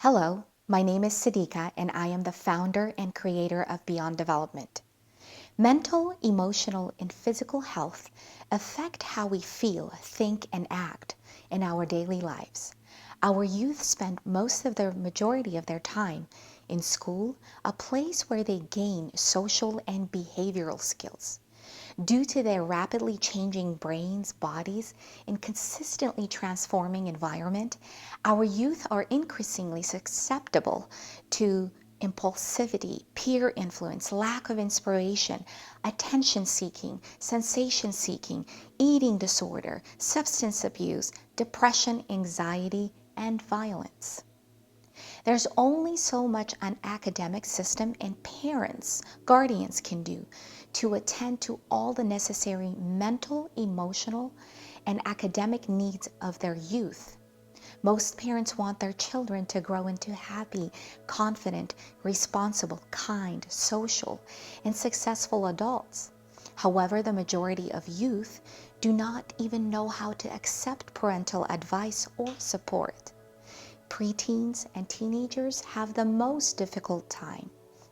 Hello, my name is Siddiqa and I am the founder and creator of Beyond Development. Mental, emotional, and physical health affect how we feel, think, and act in our daily lives. Our youth spend most of the majority of their time in school, a place where they gain social and behavioral skills. Due to their rapidly changing brains, bodies, and consistently transforming environment, our youth are increasingly susceptible to impulsivity, peer influence, lack of inspiration, attention seeking, sensation seeking, eating disorder, substance abuse, depression, anxiety, and violence. There's only so much an academic system and parents, guardians can do to attend to all the necessary mental, emotional, and academic needs of their youth. Most parents want their children to grow into happy, confident, responsible, kind, social, and successful adults. However, the majority of youth do not even know how to accept parental advice or support. Preteens and teenagers have the most difficult time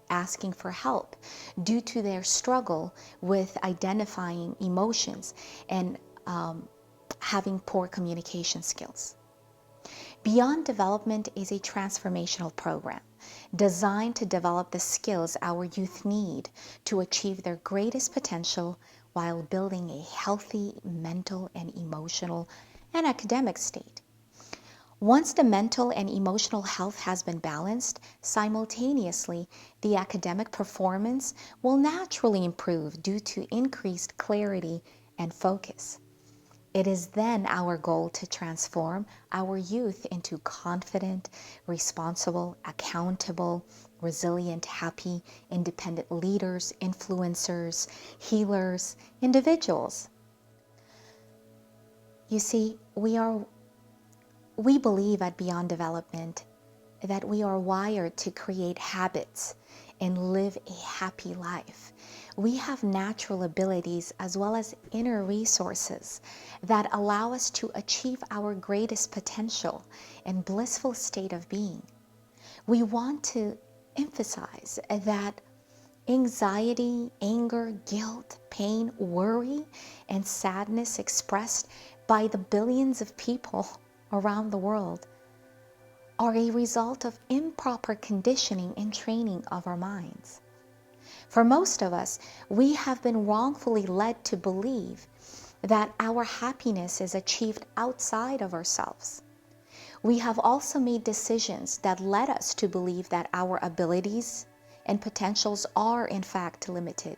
asking for help due to their struggle with identifying emotions and having poor communication skills. Beyond Development is a transformational program designed to develop the skills our youth need to achieve their greatest potential while building a healthy mental and emotional and academic state. Once the mental and emotional health has been balanced, simultaneously, the academic performance will naturally improve due to increased clarity and focus. It is then our goal to transform our youth into confident, responsible, accountable, resilient, happy, independent leaders, influencers, healers, individuals. You see, we believe at Beyond Development that we are wired to create habits and live a happy life. We have natural abilities as well as inner resources that allow us to achieve our greatest potential and blissful state of being. We want to emphasize that anxiety, anger, guilt, pain, worry, and sadness expressed by the billions of people around the world are a result of improper conditioning and training of our minds. For most of us, we have been wrongfully led to believe that our happiness is achieved outside of ourselves. We have also made decisions that led us to believe that our abilities and potentials are in fact limited,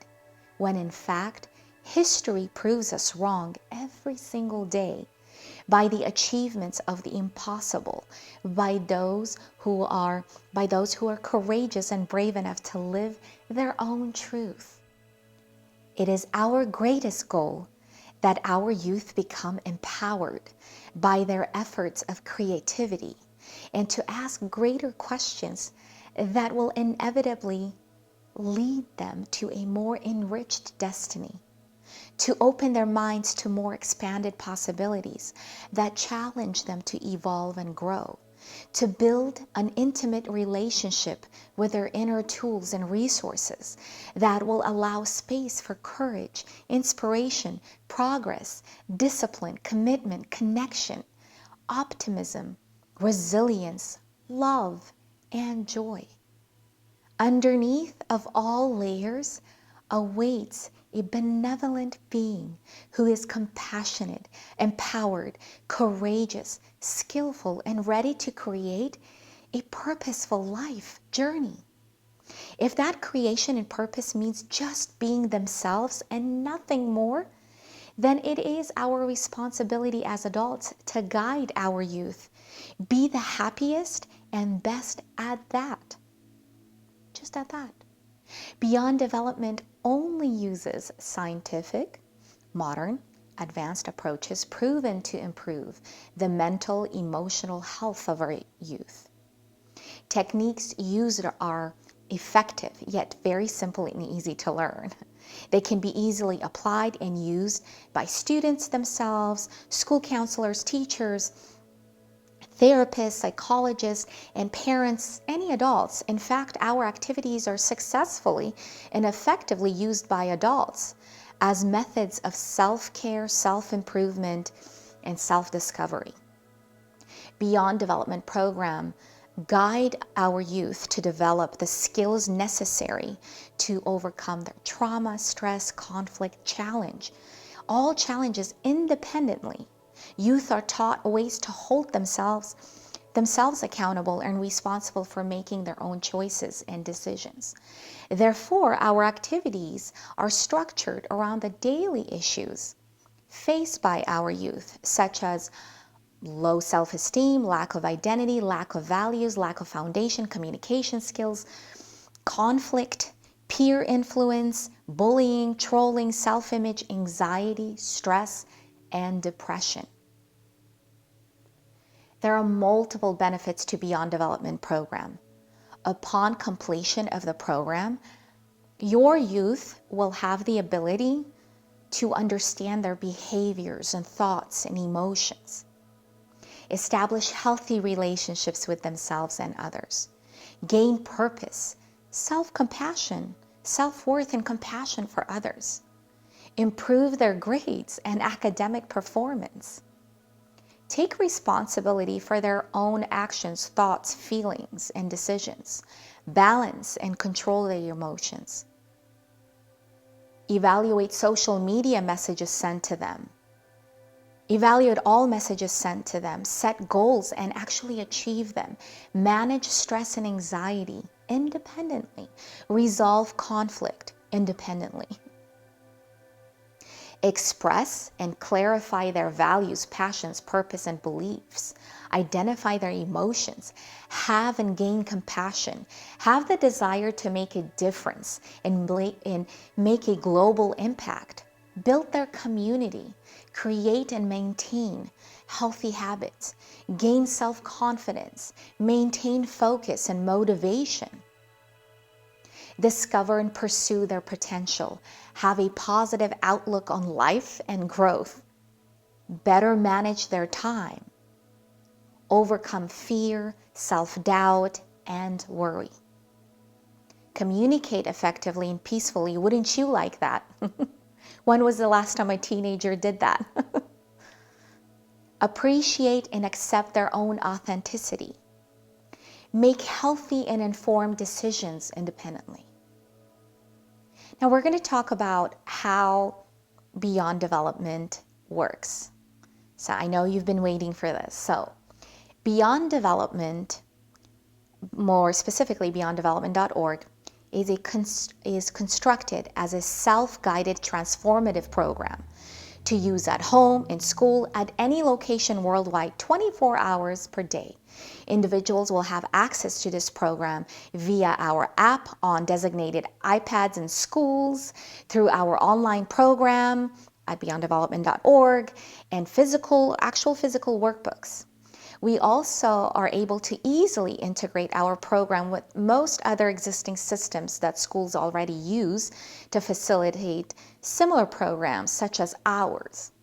when in fact, history proves us wrong every single day by the achievements of the impossible, by those who are courageous and brave enough to live their own truth. It is our greatest goal that our youth become empowered by their efforts of creativity and to ask greater questions that will inevitably lead them to a more enriched destiny, to open their minds to more expanded possibilities that challenge them to evolve and grow, to build an intimate relationship with their inner tools and resources that will allow space for courage, inspiration, progress, discipline, commitment, connection, optimism, resilience, love, and joy. Underneath of all layers awaits a benevolent being who is compassionate, empowered, courageous, skillful, and ready to create a purposeful life journey. If that creation and purpose means just being themselves and nothing more, then it is our responsibility as adults to guide our youth, be the happiest and best at that. Just at that. Beyond Development only uses scientific, modern, advanced approaches proven to improve the mental, emotional health of our youth. Techniques used are effective, yet very simple and easy to learn. They can be easily applied and used by students themselves, school counselors, teachers, therapists, psychologists, and parents, any adults. In fact, our activities are successfully and effectively used by adults as methods of self-care, self-improvement, and self-discovery. Beyond Development program guide our youth to develop the skills necessary to overcome their trauma, stress, conflict, challenge, all challenges independently. Youth are taught ways to hold themselves accountable and responsible for making their own choices and decisions. Therefore, our activities are structured around the daily issues faced by our youth, such as low self-esteem, lack of identity, lack of values, lack of foundation, communication skills, conflict, peer influence, bullying, trolling, self-image, anxiety, stress, and depression. There are multiple benefits to Beyond Development program. Upon completion of the program, your youth will have the ability to understand their behaviors and thoughts and emotions, establish healthy relationships with themselves and others, gain purpose, self-compassion, self-worth, and compassion for others, improve their grades and academic performance, take responsibility for their own actions, thoughts, feelings, and decisions, balance and control their emotions, evaluate social media messages sent to them, evaluate all messages sent to them, set goals and actually achieve them, manage stress and anxiety independently, resolve conflict independently, express and clarify their values, passions, purpose, and beliefs, identify their emotions, have and gain compassion, have the desire to make a difference and make a global impact, build their community, create and maintain healthy habits, gain self-confidence, maintain focus and motivation, discover and pursue their potential, have a positive outlook on life and growth, better manage their time, overcome fear, self-doubt, and worry. Communicate effectively and peacefully. Wouldn't you like that? When was the last time a teenager did that? Appreciate and accept their own authenticity. Make healthy and informed decisions independently. Now we're going to talk about how Beyond Development works. So I know you've been waiting for this. So Beyond Development, more specifically beyonddevelopment.org, is constructed as a self-guided transformative program to use at home, in school, at any location worldwide, 24 hours per day. Individuals will have access to this program via our app on designated iPads in schools, through our online program at beyonddevelopment.org, and actual physical workbooks. We also are able to easily integrate our program with most other existing systems that schools already use to facilitate similar programs such as ours.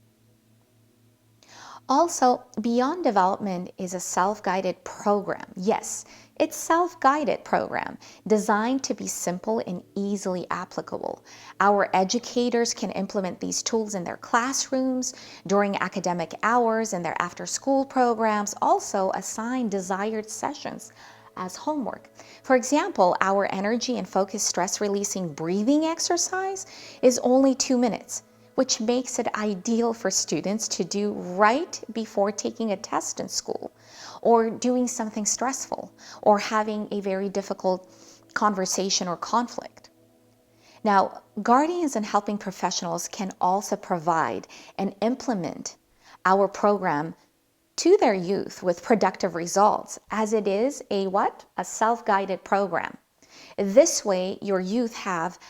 Also, Beyond Development is a self-guided program. Yes, it's self-guided program designed to be simple and easily applicable. Our educators can implement these tools in their classrooms, during academic hours, and their after-school programs, also assign desired sessions as homework. For example, our energy and focus stress-releasing breathing exercise is only 2 minutes, which makes it ideal for students to do right before taking a test in school, or doing something stressful, or having a very difficult conversation or conflict. Now, guardians and helping professionals can also provide and implement our program to their youth with productive results, as it is a what? A self-guided program. This way, your youth have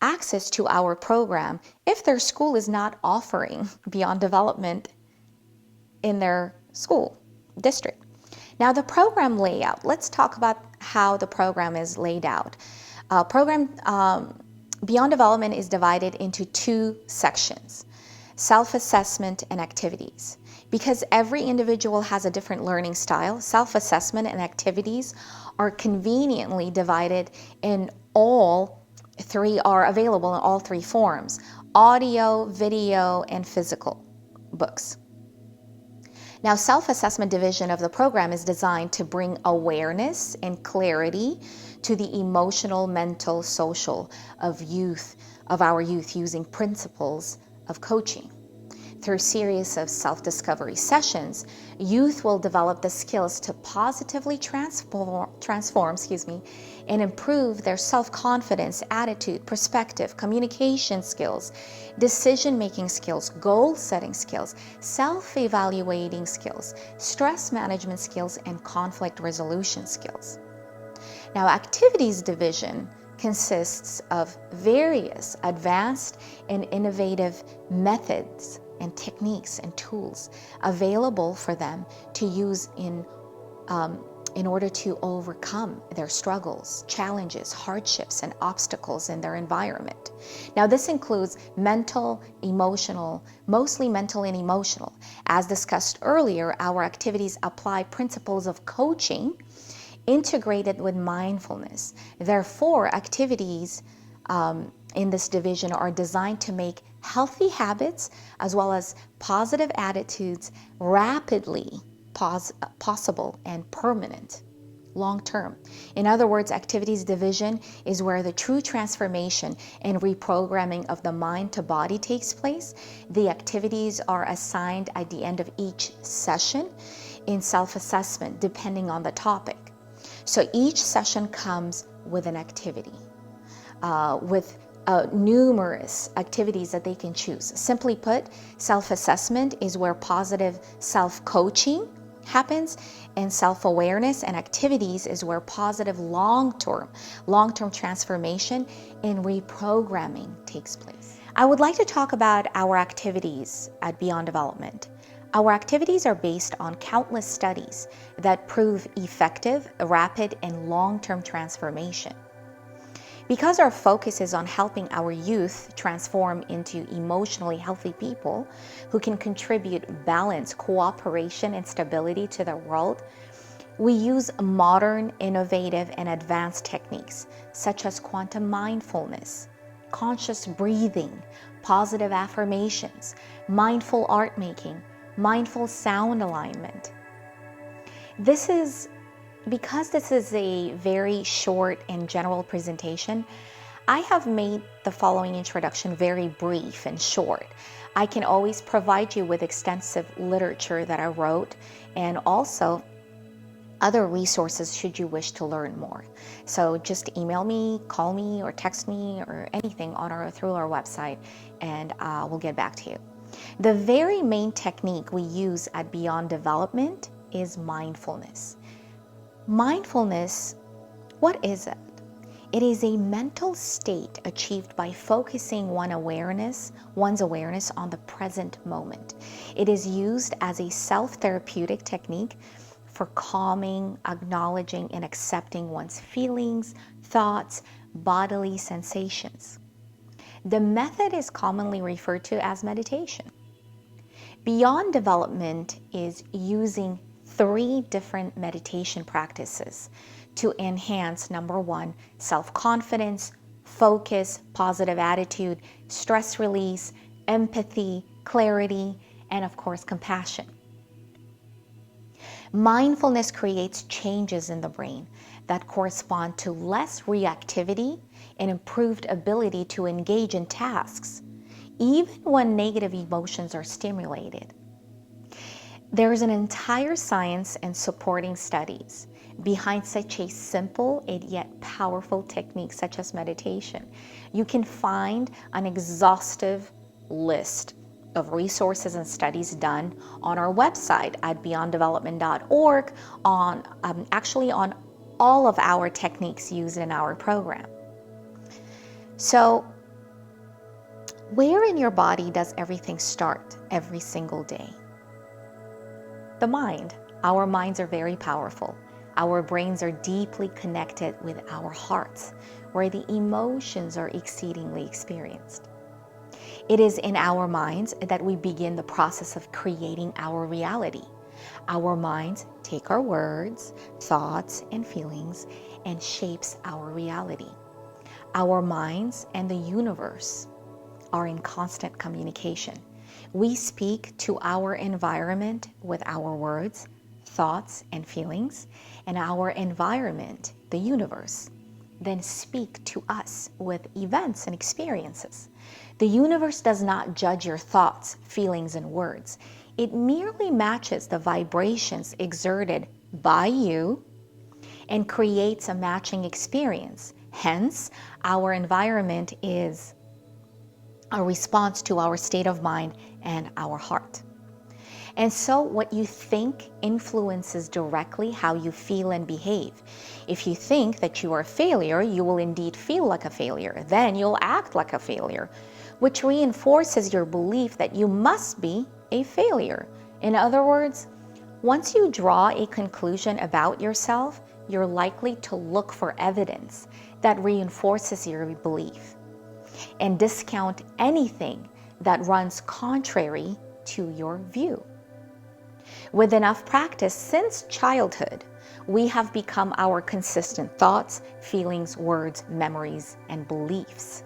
access to our program if their school is not offering Beyond Development in their school district. Now the program layout, let's talk about how the program is laid out. Beyond Development is divided into 2 sections: self-assessment and activities. Because every individual has a different learning style, self-assessment and activities are conveniently divided in all three, are available in all three forms: audio, video, and physical books. Now, self-assessment division of the program is designed to bring awareness and clarity to the emotional, mental, social of our youth using principles of coaching. Through a series of self-discovery sessions, youth will develop the skills to positively transform, and improve their self-confidence, attitude, perspective, communication skills, decision-making skills, goal-setting skills, self-evaluating skills, stress management skills, and conflict resolution skills. Now, activities division consists of various advanced and innovative methods and techniques and tools available for them to use in order to overcome their struggles, challenges, hardships, and obstacles in their environment. Now, this includes mental, emotional, mostly mental and emotional. As discussed earlier, our activities apply principles of coaching integrated with mindfulness. Therefore, activities in this division are designed to make healthy habits as well as positive attitudes rapidly possible and permanent, long-term. In other words, activities division is where the true transformation and reprogramming of the mind to body takes place. The activities are assigned at the end of each session in self-assessment depending on the topic. So each session comes with an activity, with numerous activities that they can choose. Simply put, self-assessment is where positive self-coaching happens, and self-awareness and activities is where positive long-term transformation and reprogramming takes place. I would like to talk about our activities at Beyond Development. Our activities are based on countless studies that prove effective, rapid, and long-term transformation. Because our focus is on helping our youth transform into emotionally healthy people who can contribute balance, cooperation, and stability to the world, we use modern, innovative, and advanced techniques such as quantum mindfulness, conscious breathing, positive affirmations, mindful art making, mindful sound alignment. Because this is a very short and general presentation, I have made the following introduction very brief and short. I can always provide you with extensive literature that I wrote and also other resources should you wish to learn more. So just email me, call me, or text me, or anything through our website, and we'll get back to you. The very main technique we use at Beyond Development is mindfulness. Mindfulness, what is it? It is a mental state achieved by focusing one's awareness on the present moment. It is used as a self-therapeutic technique for calming, acknowledging, and accepting one's feelings, thoughts, bodily sensations. The method is commonly referred to as meditation. Beyond Development is using 3 different meditation practices to enhance, number 1, self-confidence, focus, positive attitude, stress release, empathy, clarity, and of course, compassion. Mindfulness creates changes in the brain that correspond to less reactivity and improved ability to engage in tasks, even when negative emotions are stimulated. There is an entire science and supporting studies behind such a simple and yet powerful technique such as meditation. You can find an exhaustive list of resources and studies done on our website at beyonddevelopment.org actually on all of our techniques used in our program. So, where in your body does everything start every single day? The mind. Our minds are very powerful. Our brains are deeply connected with our hearts, where the emotions are exceedingly experienced. It is in our minds that we begin the process of creating our reality. Our minds take our words, thoughts, and feelings and shapes our reality. Our minds and the universe are in constant communication. We speak to our environment with our words, thoughts, and feelings, and our environment, the universe, then speak to us with events and experiences. The universe does not judge your thoughts, feelings, and words. It merely matches the vibrations exerted by you and creates a matching experience. Hence, our environment is a response to our state of mind and our heart. And so what you think influences directly how you feel and behave. If you think that you are a failure, you will indeed feel like a failure. Then you'll act like a failure, which reinforces your belief that you must be a failure. In other words, once you draw a conclusion about yourself, you're likely to look for evidence that reinforces your belief and discount anything that runs contrary to your view. With enough practice since childhood, we have become our consistent thoughts, feelings, words, memories, and beliefs.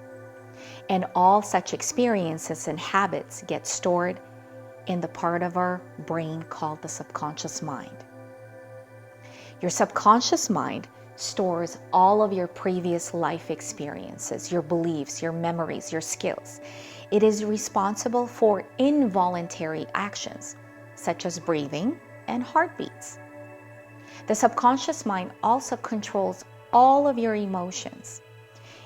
And all such experiences and habits get stored in the part of our brain called the subconscious mind. Your subconscious mind stores all of your previous life experiences, your beliefs, your memories, your skills. It is responsible for involuntary actions, such as breathing and heartbeats. The subconscious mind also controls all of your emotions.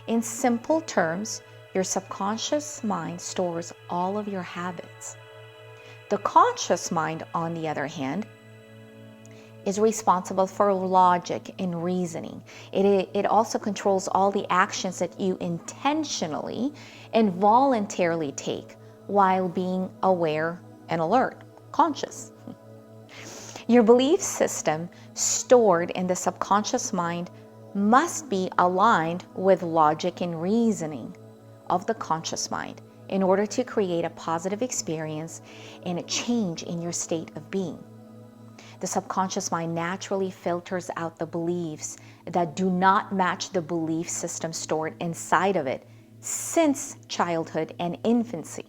In simple terms, your subconscious mind stores all of your habits. The conscious mind, on the other hand, is responsible for logic and reasoning. It also controls all the actions that you intentionally and voluntarily take while being aware and alert, conscious. Your belief system stored in the subconscious mind must be aligned with logic and reasoning of the conscious mind in order to create a positive experience and a change in your state of being. The subconscious mind naturally filters out the beliefs that do not match the belief system stored inside of it since childhood and infancy,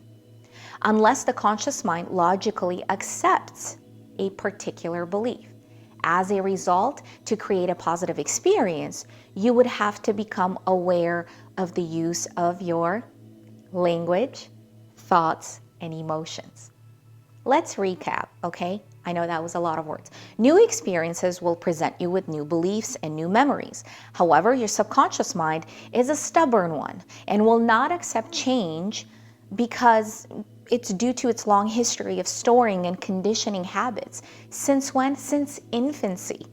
unless the conscious mind logically accepts a particular belief. As a result, to create a positive experience, you would have to become aware of the use of your language, thoughts, and emotions. Let's recap, okay? I know that was a lot of words. New experiences will present you with new beliefs and new memories. However, your subconscious mind is a stubborn one and will not accept change because it's due to its long history of storing and conditioning habits. Since when? Since infancy.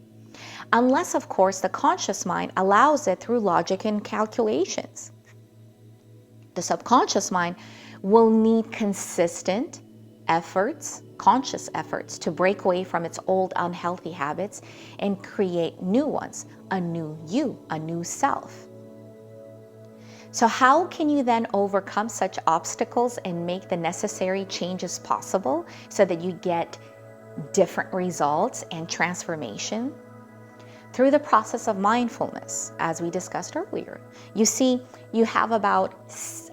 Unless, of course, the conscious mind allows it through logic and calculations. The subconscious mind will need consistent efforts, conscious efforts, to break away from its old unhealthy habits and create new ones, a new you, a new self. So how can you then overcome such obstacles and make the necessary changes possible so that you get different results and transformation? Through the process of mindfulness, as we discussed earlier. You see, you have about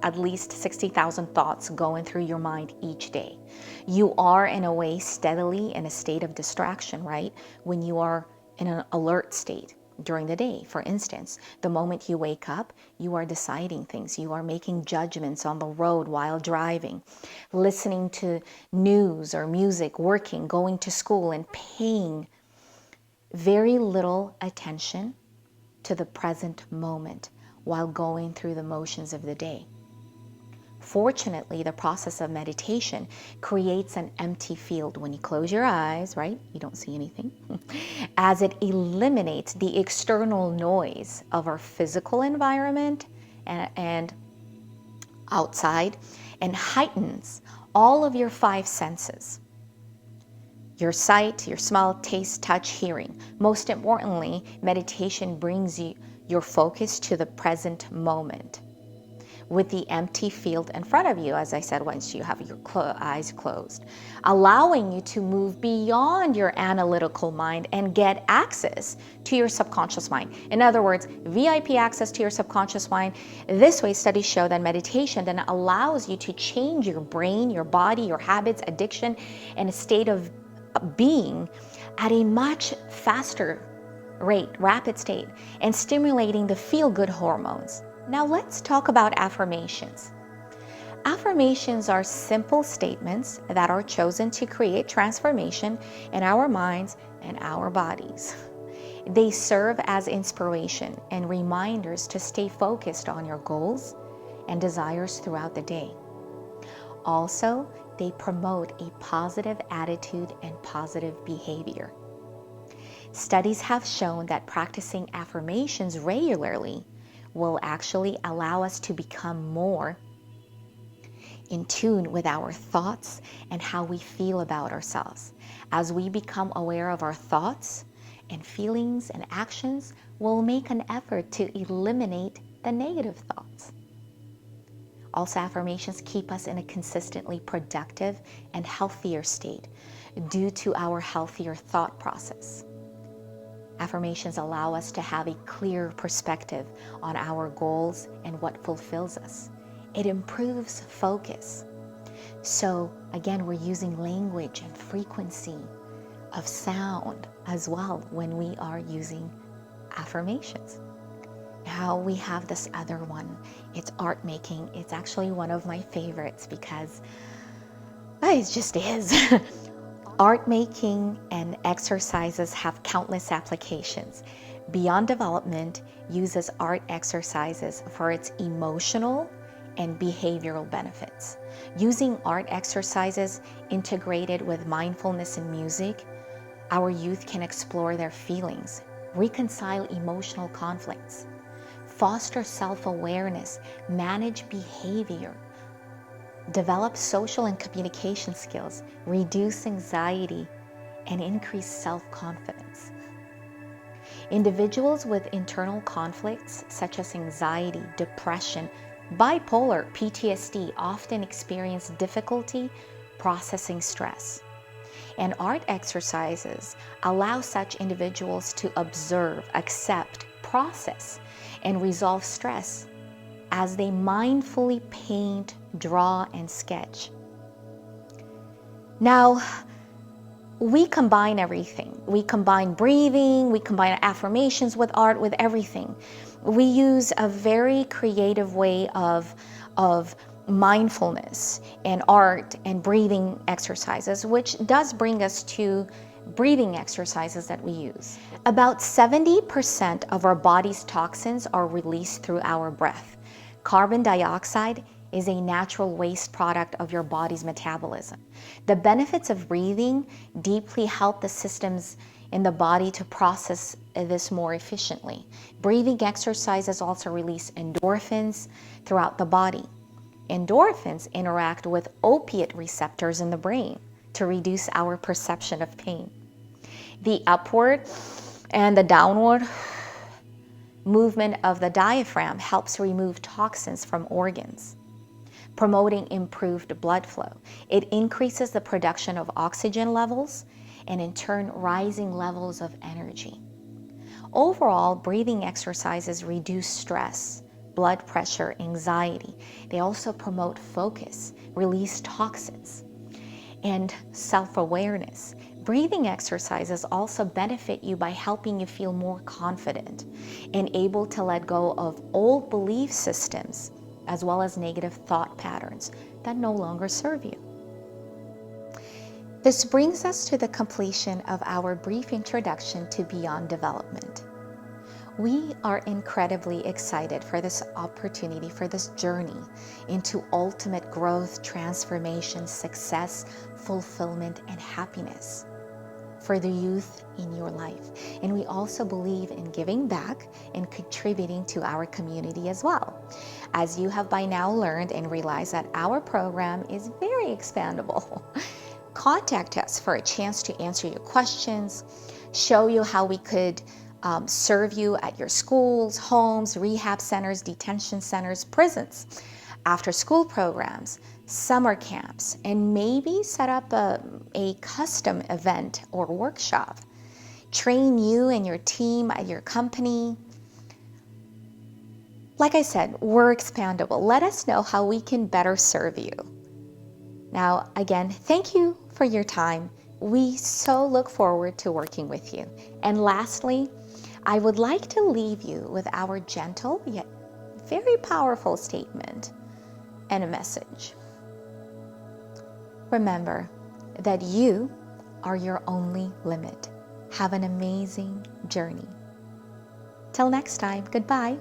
at least 60,000 thoughts going through your mind each day. You are, in a way, steadily in a state of distraction, right? When you are in an alert state during the day. For instance, the moment you wake up, you are deciding things. You are making judgments on the road while driving, listening to news or music, working, going to school, and paying very little attention to the present moment while going through the motions of the day. Fortunately, the process of meditation creates an empty field. When you close your eyes, right, you don't see anything, as it eliminates the external noise of our physical environment and outside, and heightens all of your five senses. Your sight, your smell, taste, touch, hearing. Most importantly, meditation brings your focus to the present moment. with the empty field in front of you, as I said, once you have your eyes closed, allowing you to move beyond your analytical mind and get access to your subconscious mind. In other words, VIP access to your subconscious mind. This way, studies show that meditation then allows you to change your brain, your body, your habits, addiction, and a state of being at a much faster rate, rapid state, and stimulating the feel-good hormones. Now let's talk about affirmations. Affirmations are simple statements that are chosen to create transformation in our minds and our bodies. They serve as inspiration and reminders to stay focused on your goals and desires throughout the day. Also, they promote a positive attitude and positive behavior. Studies have shown that practicing affirmations regularly will actually allow us to become more in tune with our thoughts and how we feel about ourselves. As we become aware of our thoughts and feelings and actions, we'll make an effort to eliminate the negative thoughts. Also, affirmations keep us in a consistently productive and healthier state due to our healthier thought process. Affirmations allow us to have a clear perspective on our goals and what fulfills us. It improves focus. So again, we're using language and frequency of sound as well when we are using affirmations. Now we have this other one. It's art making. It's actually one of my favorites because it just is. Art making and exercises have countless applications. Beyond Development uses art exercises for its emotional and behavioral benefits. Using art exercises integrated with mindfulness and music, our youth can explore their feelings, reconcile emotional conflicts, foster self-awareness, manage behavior, develop social and communication skills, reduce anxiety, and increase self-confidence. Individuals with internal conflicts such as anxiety, depression, bipolar, PTSD often experience difficulty processing stress. And art exercises allow such individuals to observe, accept, process, and resolve stress as they mindfully paint, draw, and sketch. Now, we combine everything. We combine breathing, we combine affirmations with art, with everything. We use a very creative way of mindfulness and art and breathing exercises, which does bring us to breathing exercises that we use. About 70% of our body's toxins are released through our breath. Carbon dioxide is a natural waste product of your body's metabolism. The benefits of breathing deeply help the systems in the body to process this more efficiently. Breathing exercises also release endorphins throughout the body. Endorphins interact with opiate receptors in the brain to reduce our perception of pain. The upward and the downward movement of the diaphragm helps remove toxins from organs, promoting improved blood flow. It increases the production of oxygen levels and in turn rising levels of energy. Overall, breathing exercises reduce stress, blood pressure, anxiety. They also promote focus, release toxins, and self-awareness. Breathing exercises also benefit you by helping you feel more confident and able to let go of old belief systems as well as negative thought patterns that no longer serve you. This brings us to the completion of our brief introduction to Beyond Development. We are incredibly excited for this opportunity, for this journey into ultimate growth, transformation, success, fulfillment, and happiness for the youth in your life. And we also believe in giving back and contributing to our community as well. As you have by now learned and realized that our program is very expandable. Contact us for a chance to answer your questions, show you how we could serve you at your schools, homes, rehab centers, detention centers, prisons, after school programs, summer camps, and maybe set up a custom event or workshop. Train you and your team at your company. Like I said, we're expandable. Let us know how we can better serve you. Now, again, thank you for your time. We so look forward to working with you. And lastly, I would like to leave you with our gentle yet very powerful statement and a message. Remember that you are your only limit. Have an amazing journey. Till next time, goodbye.